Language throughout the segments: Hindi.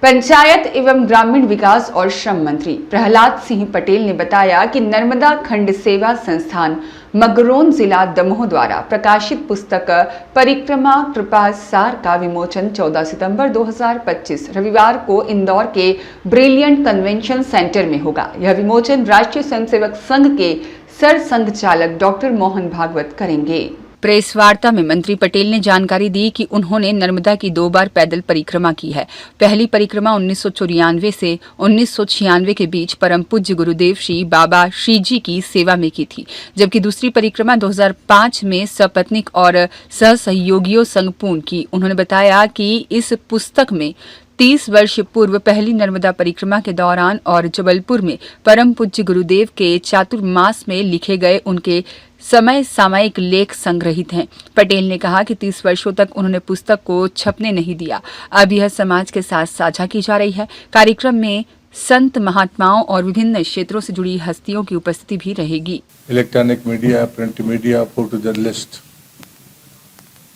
पंचायत एवं ग्रामीण विकास और श्रम मंत्री प्रहलाद सिंह पटेल ने बताया कि नर्मदा खंड सेवा संस्थान मगरौन जिला दमोह द्वारा प्रकाशित पुस्तक परिक्रमा कृपा सार का विमोचन 14 सितंबर 2025 रविवार को इंदौर के ब्रिलियंट कन्वेंशन सेंटर में होगा। यह विमोचन राष्ट्रीय स्वयंसेवक संघ के सरसंघ चालक डॉक्टर मोहन भागवत करेंगे। प्रेस वार्ता में मंत्री पटेल ने जानकारी दी कि उन्होंने नर्मदा की 2 बार पैदल परिक्रमा की है। पहली परिक्रमा 1994 से 1996 के बीच परम पूज्य गुरुदेव श्री बाबा श्री जी की सेवा में की थी, जबकि दूसरी परिक्रमा 2005 में सपत्नीक और सहसहयोगियों संग पूर्ण की। उन्होंने बताया कि इस पुस्तक में 30 वर्ष पूर्व पहली नर्मदा परिक्रमा के दौरान और जबलपुर में परम पूज्य गुरुदेव के चातुर्मास में लिखे गए उनके समय सामयिक लेख संग्रहित हैं। पटेल ने कहा कि 30 वर्षों तक उन्होंने पुस्तक को छपने नहीं दिया, अब यह समाज के साथ साझा की जा रही है। कार्यक्रम में संत महात्माओं और विभिन्न क्षेत्रों से जुड़ी हस्तियों की उपस्थिति भी रहेगी। Electronic media, print media, photo journalist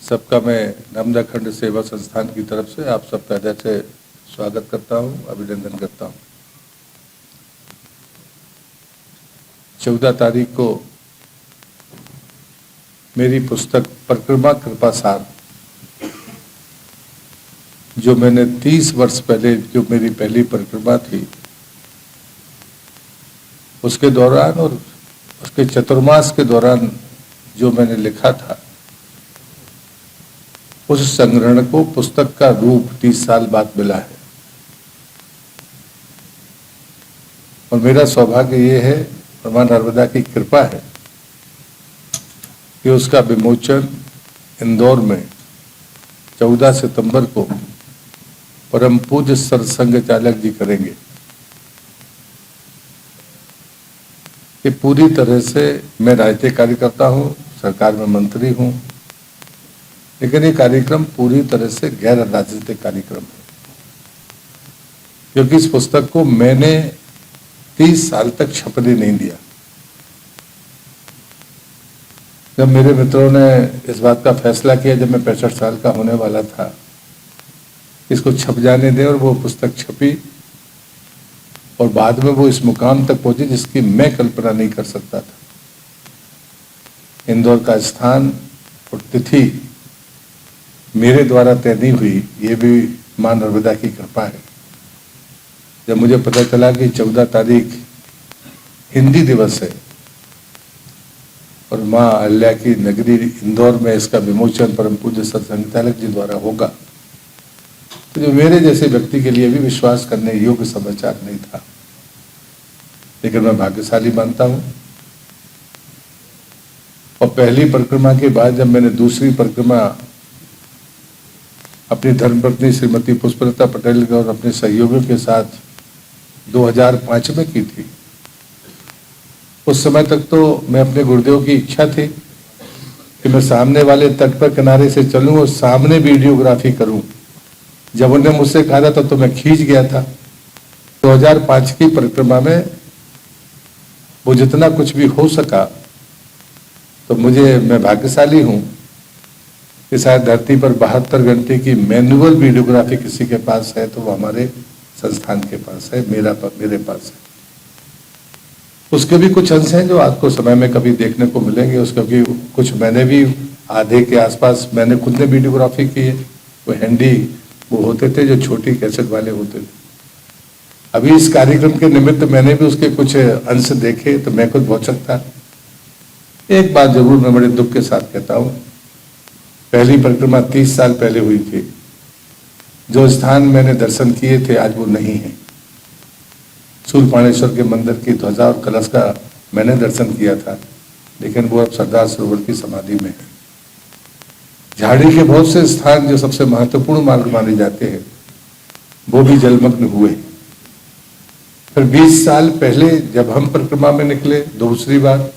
सबका मैं नर्मदा खंड सेवा संस्थान की तरफ से आप सबका हृदय से स्वागत करता हूं, अभिनंदन करता हूं। 14 तारीख को मेरी पुस्तक परिक्रमा कृपा सार, जो मैंने 30 वर्ष पहले जो मेरी पहली परिक्रमा थी उसके दौरान और उसके चतुर्मास के दौरान जो मैंने लिखा था, उस संग्रहण को पुस्तक का रूप 30 साल बाद मिला है। और मेरा सौभाग्य ये है, मां नर्मदा की कृपा है कि उसका विमोचन इंदौर में 14 सितंबर को परम पूज्य सरसंघ चालक जी करेंगे। ये पूरी तरह से मैं राजनीतिक कार्यकर्ता हूं, सरकार में मंत्री हूं, लेकिन ये कार्यक्रम पूरी तरह से गैर राजनीतिक कार्यक्रम है, क्योंकि इस पुस्तक को मैंने 30 साल तक छपने नहीं दिया। जब मेरे मित्रों ने इस बात का फैसला किया, जब मैं 65 साल का होने वाला था, इसको छप जाने दें, और वो पुस्तक छपी और बाद में वो इस मुकाम तक पहुंची जिसकी मैं कल्पना नहीं कर सकता था। इंदौर का स्थान और तिथि मेरे द्वारा तय नहीं हुई, ये भी मां नर्मदा की कृपा है। जब मुझे पता चला कि 14 तारीख हिंदी दिवस है और मां अल्लाह की नगरी इंदौर में इसका विमोचन परम पूज्य सरसंघ चालक जी द्वारा होगा, तो जो मेरे जैसे व्यक्ति के लिए भी विश्वास करने योग्य समाचार नहीं था, लेकिन मैं भाग्यशाली मानता हूं। और पहली परिक्रमा के बाद जब मैंने दूसरी परिक्रमा अपनी धर्मपत्नी श्रीमती पुष्पलता पटेल और अपने सहयोगियों के साथ 2005 में की थी, उस समय तक तो मैं अपने गुरुदेव की इच्छा थी कि मैं सामने वाले तट पर किनारे से चलूं और सामने वीडियोग्राफी करूं। जब उन्होंने मुझसे कहा था तो मैं खींच गया था। 2005 की परिक्रमा में वो जितना कुछ भी हो सका, तो मैं भाग्यशाली हूं कि शायद धरती पर 72 घंटे की मैनुअल वीडियोग्राफी किसी के पास है तो वो हमारे संस्थान के पास है, मेरे पास है। उसके भी कुछ अंश हैं जो आपको समय में कभी देखने को मिलेंगे। उसके कुछ मैंने भी आधे के आसपास मैंने खुद ने वीडियोग्राफी की है। वो हैंडी वो होते थे जो छोटी कैसेट वाले होते थे। अभी इस कार्यक्रम के निमित्त मैंने भी उसके कुछ अंश देखे तो मैं खुद बहुत सकता। एक बात जरूर मैं बड़े दुख के साथ कहता हूँ, पहली परिक्रमा 30 साल पहले हुई थी। जो स्थान मैंने दर्शन किए थे आज वो नहीं है। शूलपाणेश्वर के मंदिर की ध्वजा और कलश का मैंने दर्शन किया था, लेकिन वो अब सरदार सरोवर की समाधि में है। झाड़ी के बहुत से स्थान जो सबसे महत्वपूर्ण मार्ग माने जाते हैं वो भी जलमग्न हुए। फिर 20 साल पहले जब हम परिक्रमा में निकले दूसरी बार,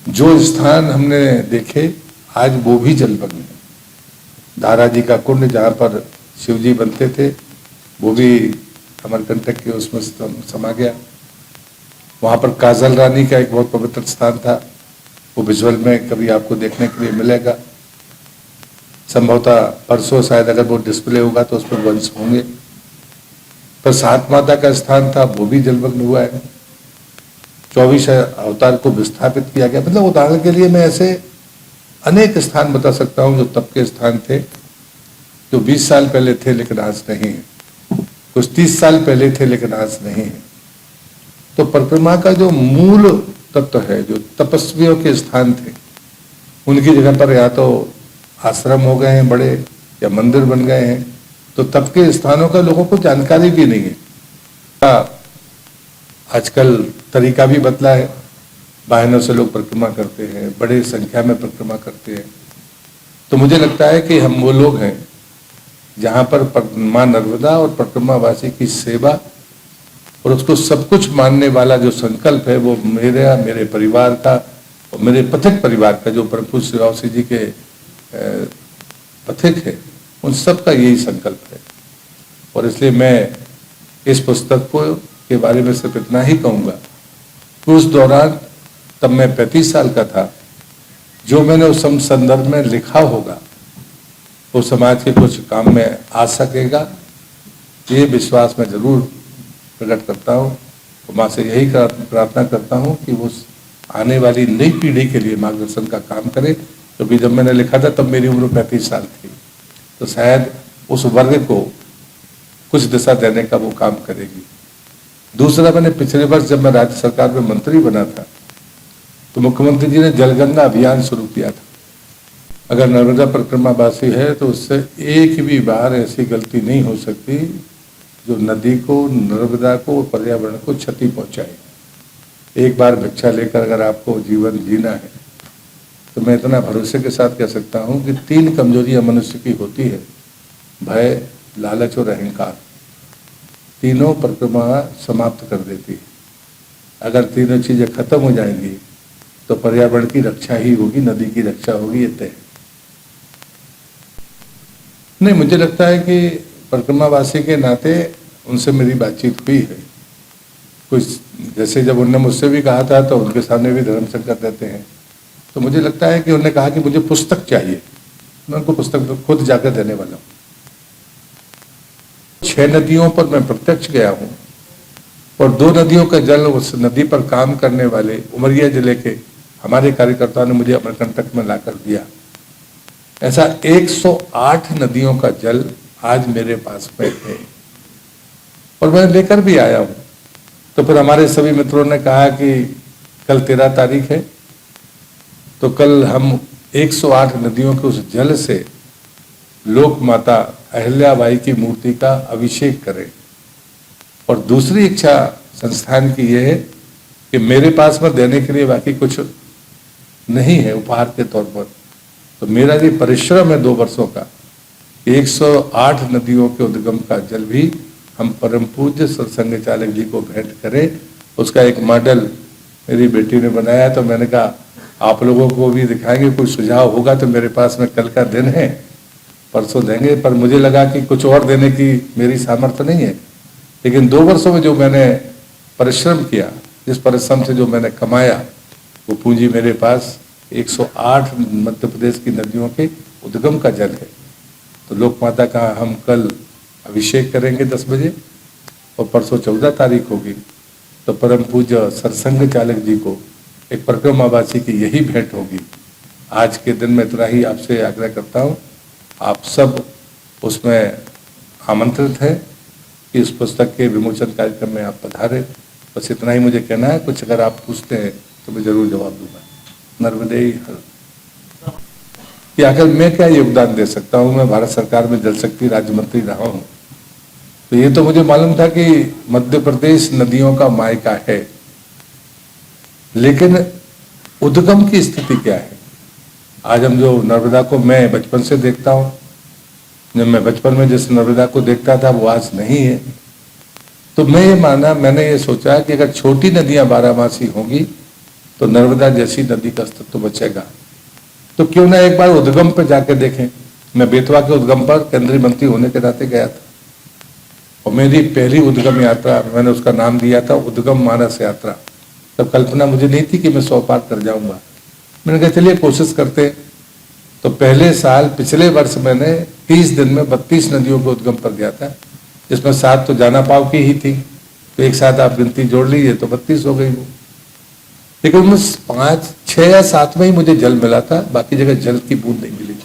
जो स्थान हमने देखे आज वो भी जलमग्न है। दारा जी का कुंड जहाँ पर शिव जी बनते थे वो भी अमरकंटक के उसमें समा गया। वहाँ पर काजल रानी का एक बहुत पवित्र स्थान था, वो विजुअल में कभी आपको देखने के लिए मिलेगा। संभवतः परसों शायद अगर वो डिस्प्ले होगा तो उस पर वंश होंगे। पर सात माता का स्थान था वो भी जलमग्न हुआ है। 24 अवतार को विस्थापित किया गया। मतलब उदाहरण के लिए मैं ऐसे अनेक स्थान बता सकता हूं जो तब के स्थान थे, जो 20 साल पहले थे लेकिन आज नहीं है, कुछ 30 साल पहले थे लेकिन आज नहीं है। तो परिक्रमा का जो मूल तत्व है, जो तपस्वियों के स्थान थे, उनकी जगह पर या तो आश्रम हो गए हैं बड़े, या मंदिर बन गए हैं। तो तब के स्थानों का लोगों को जानकारी भी नहीं है। आजकल तरीका भी बदला है, वाहनों से लोग परिक्रमा करते हैं, बड़े संख्या में परिक्रमा करते हैं। तो मुझे लगता है कि हम वो लोग हैं जहाँ पर माँ नर्मदा और परिक्रमावासी की सेवा और उसको सब कुछ मानने वाला जो संकल्प है, वो मेरे परिवार का और मेरे पथिक परिवार का, जो परम पूज्य श्री जी के पथिक है, उन सब का यही संकल्प है। और इसलिए मैं इस पुस्तक के बारे में सिर्फ इतना ही कहूँगा कि उस दौरान, तब मैं 35 साल का था, जो मैंने उस संदर्भ में लिखा होगा वो समाज के कुछ काम में आ सकेगा, ये विश्वास मैं जरूर प्रकट करता हूँ। तो माँ से यही प्रार्थना करता हूँ कि वो आने वाली नई पीढ़ी के लिए मार्गदर्शन का काम करे, क्योंकि जब मैंने लिखा था तब मेरी उम्र 35 साल थी। तो शायद उस वर्ग को कुछ दिशा देने का वो काम करेगी। दूसरा, मैंने पिछले वर्ष जब मैं राज्य सरकार में मंत्री बना था तो मुख्यमंत्री जी ने जलगंगा अभियान शुरू किया था। अगर नर्मदा परिक्रमावासी है तो उससे एक भी बार ऐसी गलती नहीं हो सकती जो नदी को, नर्मदा को, पर्यावरण को क्षति पहुंचाए। एक बार भिक्षा लेकर अगर आपको जीवन जीना है तो मैं इतना भरोसे के साथ कह सकता हूं कि 3 कमजोरियां मनुष्य की होती है: भय, लालच और अहंकार। तीनों परिक्रमा समाप्त कर देती है। अगर तीनों चीजें खत्म हो जाएंगी तो पर्यावरण की रक्षा ही होगी, नदी की रक्षा होगी, ये तय। नहीं, मुझे लगता है कि परिक्रमावासी के नाते उनसे मेरी बातचीत हुई है। कुछ जैसे जब उन्होंने मुझसे भी कहा था तो उनके सामने भी धर्म संकट रहते हैं, तो मुझे लगता है कि उन्होंने कहा कि मुझे पुस्तक चाहिए। मैं उनको पुस्तक खुद जाकर देने वाला हूँ। 6 नदियों पर मैं प्रत्यक्ष गया हूँ और 2 नदियों का जल उस नदी पर काम करने वाले उमरिया जिले के हमारे कार्यकर्ताओं ने मुझे अमरकंटक में लाकर दिया। ऐसा 108 नदियों का जल आज मेरे पास में है और मैं लेकर भी आया हूँ। तो फिर हमारे सभी मित्रों ने कहा कि कल 13 तारीख है, तो कल हम 108 नदियों के उस जल से लोक माता अहिल्याबाई की मूर्ति का अभिषेक करें। और दूसरी इच्छा संस्थान की यह है कि मेरे पास में देने के लिए बाकी कुछ नहीं है उपहार के तौर पर, तो मेरा ये परिश्रम है 2 वर्षों का, 108 नदियों के उद्गम का जल भी हम परम पूज्य सत्संग चालक जी को भेंट करें। उसका एक मॉडल मेरी बेटी ने बनाया, तो मैंने कहा आप लोगों को भी दिखाएंगे, कोई सुझाव होगा तो मेरे पास में कल का दिन है, परसों देंगे। पर मुझे लगा कि कुछ और देने की मेरी सामर्थ्य नहीं है, लेकिन 2 वर्षों में जो मैंने परिश्रम किया, जिस परिश्रम से जो मैंने कमाया, वो पूंजी मेरे पास 108 मध्य प्रदेश की नदियों के उद्गम का जल है। तो लोक माता का हम कल अभिषेक करेंगे 10 बजे और परसों 14 तारीख होगी, तो परम पूज्य सरसंघ चालक जी को एक परिक्रमावासी की यही भेंट होगी। आज के दिन में इतना ही आपसे आग्रह करता हूँ, आप सब उसमें आमंत्रित हैं कि इस पुस्तक के विमोचन कार्यक्रम में आप पधारें। बस इतना ही मुझे कहना है। कुछ अगर आप पूछते हैं तो मैं जरूर जवाब दूंगा। नर्मदे हर कि आखिर मैं क्या योगदान दे सकता हूँ। मैं भारत सरकार में जल शक्ति राज्य मंत्री रहा हूँ, तो ये तो मुझे मालूम था कि मध्य प्रदेश नदियों का मायका है, लेकिन उद्गम की स्थिति क्या है। आज हम जो नर्मदा को मैं बचपन से देखता हूँ, जब मैं बचपन में जिस नर्मदा को देखता था वो आज नहीं है। तो मैंने ये सोचा कि अगर छोटी नदियां 12मासी होंगी तो नर्मदा जैसी नदी का अस्तित्व बचेगा। तो क्यों ना एक बार उद्गम पर जाके देखें। मैं बेतवा के उद्गम पर केंद्रीय मंत्री होने के नाते गया था और मेरी पहली उद्गम यात्रा, मैंने उसका नाम दिया था उद्गम मानस यात्रा। तब कल्पना मुझे नहीं थी कि मैं 100 पार कर जाऊंगा। मैंने कहा चलिए कोशिश करते। तो पहले साल पिछले वर्ष मैंने 30 दिन में 32 नदियों के उद्गम पर गया था। इसमें 7 तो जाना पाव की ही थी, तो एक साथ आप गिनती जोड़ लीजिए तो 32 हो गई वो। लेकिन उनमें 5, 6 या 7 में ही मुझे जल मिला था, बाकी जगह जल की बूंद नहीं मिली।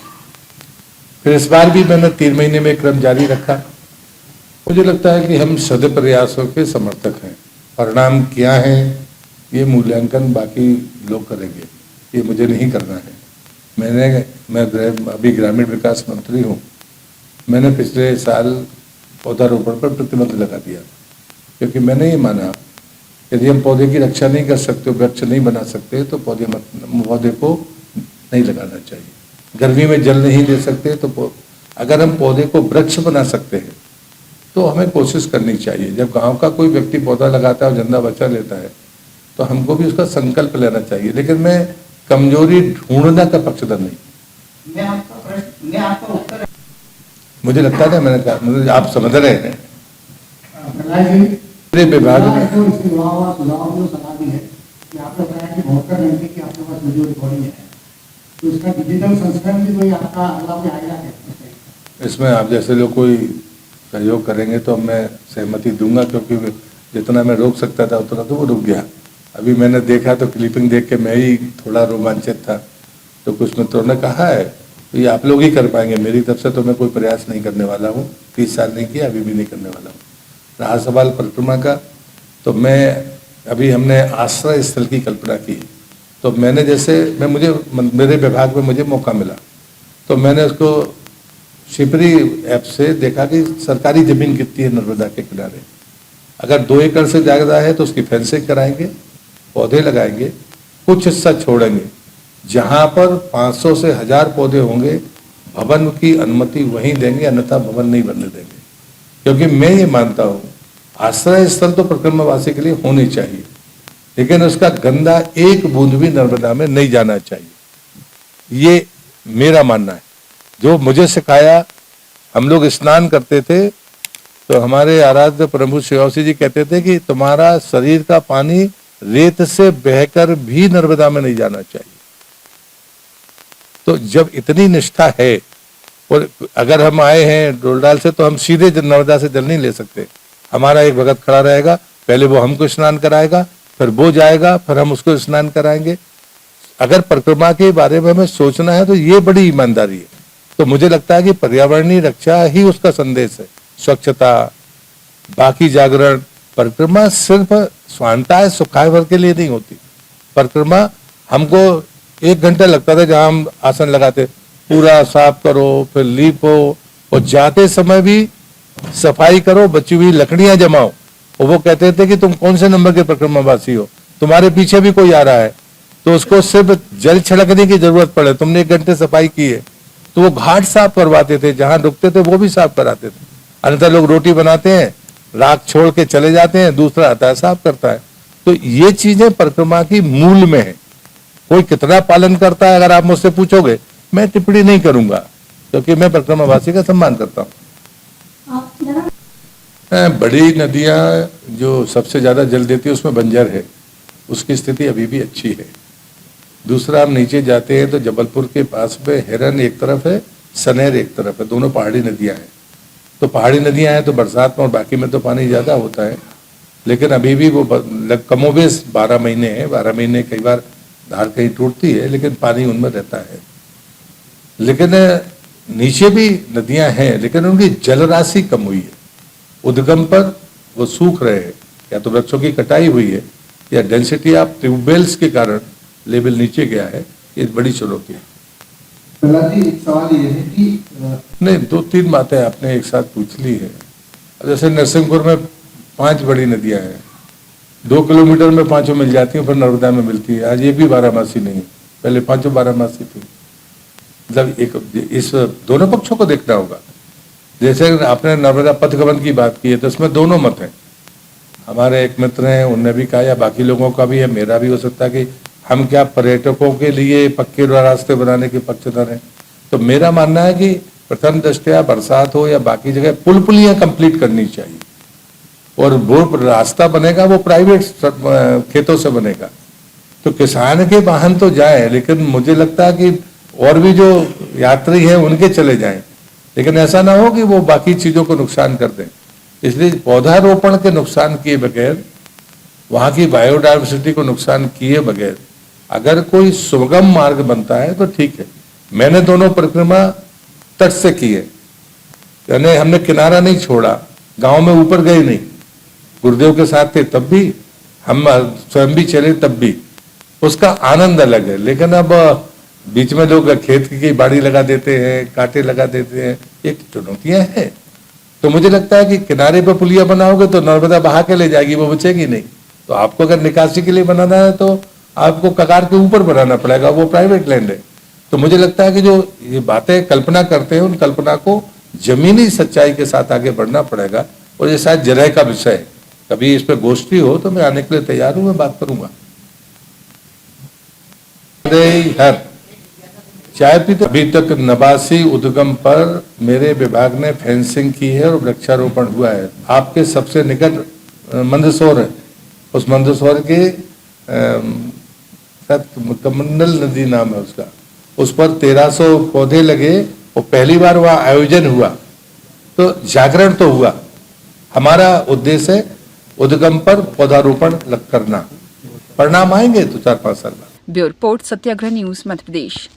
फिर इस बार भी मैंने 3 महीने में क्रम जारी रखा। मुझे लगता है कि हम सद प्रयासों के समर्थक हैं। परिणाम क्या है ये मूल्यांकन बाकी लोग करेंगे, ये मुझे नहीं करना है। मैं अभी ग्रामीण विकास मंत्री हूँ। मैंने पिछले साल पौधारोपण पर प्रतिबंध लगा दिया, क्योंकि मैंने ये माना यदि हम पौधे की रक्षा नहीं कर सकते, वृक्ष नहीं बना सकते, तो पौधे को नहीं लगाना चाहिए। गर्मी में जल नहीं दे सकते, तो अगर हम पौधे को वृक्ष बना सकते हैं तो हमें कोशिश करनी चाहिए। जब गांव का कोई व्यक्ति पौधा लगाता है और जिंदा बचा लेता है तो हमको भी उसका संकल्प लेना चाहिए। लेकिन मैं कमजोरी ढूंढना का पक्षधर नहीं। मैं आपका उत्तर मुझे लगता है मैंने कहा, मुझे आप समझ रहे हैं। मेरे विभाग में इसमें आप जैसे लोग कोई सहयोग करेंगे तो मैं सहमति दूंगा, क्योंकि जितना मैं रोक सकता था उतना तो वो रुक गया। अभी मैंने देखा तो क्लिपिंग देख के मैं ही थोड़ा रोमांचित था। तो कुछ मित्रों ने कहा है तो ये आप लोग ही कर पाएंगे, मेरी तरफ से तो मैं कोई प्रयास नहीं करने वाला हूँ। 30 साल नहीं किया, अभी भी नहीं करने वाला हूँ। रहा सवाल परिक्रमा का, तो अभी हमने आश्रय स्थल की कल्पना की। तो मैंने मेरे विभाग में मुझे मौका मिला, तो मैंने उसको शिपरी ऐप से देखा कि सरकारी जमीन कितनी है नर्मदा के किनारे। अगर 2 एकड़ से ज़्यादा है तो उसकी फेंसिंग कराएंगे, पौधे लगाएंगे, कुछ हिस्सा छोड़ेंगे। जहां पर 500 से 1000 पौधे होंगे, भवन की अनुमति वहीं देंगे, अन्यथा भवन नहीं बनने देंगे। क्योंकि मैं ये मानता हूँ आश्रय स्थल तो परिक्रमावासी के लिए होने चाहिए, लेकिन उसका गंदा एक बूंद भी नर्मदा में नहीं जाना चाहिए। ये मेरा मानना है। जो मुझे सिखाया, हम लोग स्नान करते थे तो हमारे आराध्य प्रभु शिवासी जी कहते थे कि तुम्हारा शरीर का पानी रेत से बहकर भी नर्मदा में नहीं जाना चाहिए। तो जब इतनी निष्ठा है, और अगर हम आए हैं डोलडाल से तो हम सीधे नर्मदा से जल नहीं ले सकते। हमारा एक भगत खड़ा रहेगा, पहले वो हमको स्नान कराएगा, फिर वो जाएगा, फिर हम उसको स्नान कराएंगे। अगर परिक्रमा के बारे में हमें सोचना है तो ये बड़ी ईमानदारी है। तो मुझे लगता है कि पर्यावरणीय रक्षा ही उसका संदेश है। स्वच्छता, बाकी जागरण। परिक्रमा सिर्फ स्वांताय सुखाय भर के लिए नहीं होती। परिक्रमा हमको 1 घंटा लगता था, जहां हम आसन लगाते, पूरा साफ करो, फिर लीपो, और जाते समय भी सफाई करो, बची हुई लकड़ियां जमाओ। और वो कहते थे कि तुम कौन से नंबर के परिक्रमावासी हो, तुम्हारे पीछे भी कोई आ रहा है तो उसको सिर्फ जल छिड़कने की जरूरत पड़े, तुमने 1 घंटे सफाई की है। तो वो घाट साफ करवाते थे, जहां रुकते थे वो भी साफ कराते थे। अन्यथा लोग रोटी बनाते हैं, राख छोड़ के चले जाते हैं, दूसरा आता है साफ करता है। तो ये चीजें परिक्रमा की मूल में है। कोई कितना पालन करता है अगर आप मुझसे पूछोगे, मैं टिप्पणी नहीं करूंगा, क्योंकि मैं परिक्रमावासी का सम्मान करता हूँ। बड़ी नदियां जो सबसे ज्यादा जल देती है उसमें बंजर है, उसकी स्थिति अभी भी अच्छी है। दूसरा, हम नीचे जाते हैं तो जबलपुर के पास में हिरन एक तरफ है, सनेर एक तरफ है, दोनों पहाड़ी नदियां हैं। तो पहाड़ी नदियां हैं तो बरसात में और बाकी में तो पानी ज़्यादा होता है, लेकिन अभी भी वो कमोबेश 12 महीने है। 12 महीने कई बार धार कहीं टूटती है, लेकिन पानी उनमें रहता है। लेकिन नीचे भी नदियां हैं, लेकिन उनकी जल राशि कम हुई है। उद्गम पर वो सूख रहे हैं, या तो वृक्षों की कटाई हुई है या डेंसिटी ऑफ ट्यूबवेल्स के कारण लेवल नीचे गया है। ये बड़ी चुनौती है। एक सवाल ये है कि नहीं, 2-3 बातें आपने एक साथ पूछ ली है। जैसे नरसिंहपुर में 5 बड़ी नदियां हैं, 2 किलोमीटर में 5 मिल जाती हैं, फिर नर्मदा में मिलती है। आज ये भी 12मासी नहीं, पहले 5 12मासी थी। मतलब इस दोनों पक्षों को देखना होगा। जैसे आपने नर्मदा पथगमन की बात की है, तो इसमें दोनों मत हैं। हमारे एक मित्र हैं, उनने भी कहा, या बाकी लोगों का भी है, मेरा भी हो सकता है कि हम क्या पर्यटकों के लिए पक्के रास्ते बनाने के पक्षधर हैं। तो मेरा मानना है कि प्रथम दृष्टया बरसात हो या बाकी जगह पुलियां कंप्लीट करनी चाहिए, और वो रास्ता बनेगा वो प्राइवेट खेतों से बनेगा। तो किसान के वाहन तो जाए, लेकिन मुझे लगता है कि और भी जो यात्री हैं उनके चले जाएं, लेकिन ऐसा ना हो कि वो बाकी चीजों को नुकसान कर दें। इसलिए पौधारोपण के नुकसान किए बगैर, वहां की बायोडायवर्सिटी को नुकसान किए बगैर अगर कोई सुगम मार्ग बनता है तो ठीक है। मैंने दोनों परिक्रमा तट से की है, यानी हमने किनारा नहीं छोड़ा, गांव में ऊपर गए नहीं, गुरुदेव के साथ थे तब भी, हम स्वयं भी चले तब भी, उसका आनंद अलग है। लेकिन अब बीच में लोग खेत की बाड़ी लगा देते हैं, कांटे लगा देते हैं, ये चुनौतियां हैं। तो मुझे लगता है कि किनारे पर पुलिया बनाओगे तो नर्मदा बहा के ले जाएगी, वो बचेगी नहीं। तो आपको अगर निकासी के लिए बनाना है तो आपको कगार के ऊपर बनाना पड़ेगा, वो प्राइवेट लैंड है। तो मुझे लगता है कि जो ये बातें कल्पना करते हैं, उन कल्पना को जमीनी सच्चाई के साथ आगे बढ़ना पड़ेगा। और ये शायद जरह का विषय है, कभी इस पर गोष्ठी हो तो मैं आने के लिए तैयार हूं, मैं बात करूंगा। हर चाय पीते, अभी तक 89 उद्गम पर मेरे विभाग ने फेंसिंग की है और वृक्षारोपण हुआ है। आपके सबसे निकट मंदसौर है, उस मंदसौर के कमंडल नदी नाम है उसका, उस पर 1300 पौधे लगे और पहली बार वहां आयोजन हुआ, तो जागरण तो हुआ। हमारा उद्देश्य है उद्गम पर पौधारोपण करना। परिणाम आएंगे तो 4-5 साल बाद। ब्यूरो रिपोर्ट, सत्याग्रह न्यूज, मध्य प्रदेश।